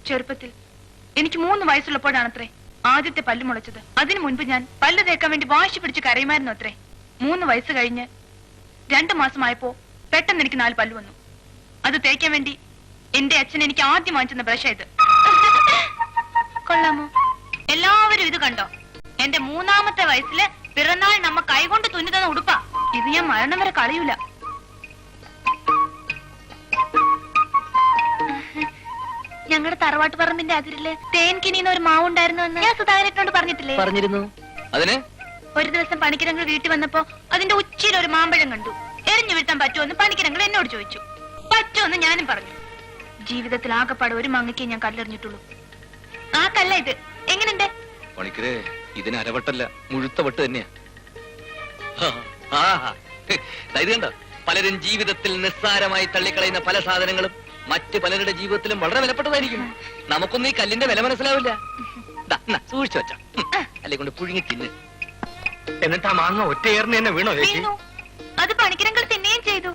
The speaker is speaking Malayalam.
ചെറുപ്പത്തിൽ എനിക്ക് 3 വയസ്സുള്ളപ്പോഴാണത്രേ ആദ്യത്തെ പല്ല് മുളച്ചത്. അതിനു മുൻപ് ഞാൻ പല്ല് തേക്കാൻ വേണ്ടി വാശി പിടിച്ച് കരയുമായിരുന്നു അത്രേ. 3 വയസ്സ് കഴിഞ്ഞ് 2 മാസമായപ്പോ പെട്ടെന്ന് എനിക്ക് 4 പല്ല് വന്നു. അത് തേക്കാൻ വേണ്ടി എന്റെ അച്ഛൻ എനിക്ക് ആദ്യം വാങ്ങിച്ചെന്ന ബ്രഷ് ഇത്. കൊള്ളാമോ? എല്ലാവരും ഇത് കണ്ടോ? എന്റെ 3ാമത്തെ വയസ്സില് പിറന്നാൾ നമ്മ കൈകൊണ്ട് തുന്നി തന്ന ഉടുപ്പാ ഇത്. ഞാൻ മരണം വരെ കളയൂല. ഞങ്ങളുടെ തറവാട്ട് പറമ്പിന്റെ അതിരില് തേൻകിനിന്ന് ഒരു മാവുണ്ടായിരുന്നു എന്ന് ഞാൻ സുധാകരനോട് പറഞ്ഞിട്ടില്ലേ? പറഞ്ഞിരുന്നു. അതിന് ഒരു ദിവസം പണിക്കിരങ്ങൾ വീട്ടിൽ വന്നപ്പോ അതിന്റെ ഉച്ചിയിൽ ഒരു മാമ്പഴം കണ്ടു. എറിഞ്ഞു വീഴ്ത്താൻ പറ്റുമെന്ന് പണിക്കിരങ്ങൾ എന്നോട് ചോദിച്ചു. പറ്റുമെന്ന് ഞാനും പറഞ്ഞു. ജീവിതത്തിൽ ആകെപ്പാട് ഒരു മാങ്ങയ്ക്ക് ഞാൻ കല്ലെറിഞ്ഞിട്ടുള്ളൂ. ആ കല്ല ഇത്. എങ്ങനെയുണ്ട്? പണിക്കരെ, ഇതിന് അരവട്ടല്ല, മുഴുത്ത വട്ട് തന്നെയാ. ഇത് കണ്ടോ? പലരും ജീവിതത്തിൽ നിസ്സാരമായി തള്ളിക്കളയുന്ന പല സാധനങ്ങളും മറ്റ് പലരുടെ ജീവിതത്തിലും വളരെ വിലപ്പെട്ടതായിരിക്കും. നമുക്കൊന്നും ഈ കല്ലിന്റെ വില മനസ്സിലാവില്ല. സൂക്ഷിച്ചു വെച്ച അല്ലെ കൊണ്ട് പുഴുങ്ങി തിന്ന്. എന്നിട്ട് ആ മാങ്ങ ഒറ്റയേറിന് തന്നെ വീണോ ചേച്ചി? അത് പണിക്കിരങ്ങൾ തിന്നുകയും ചെയ്തു.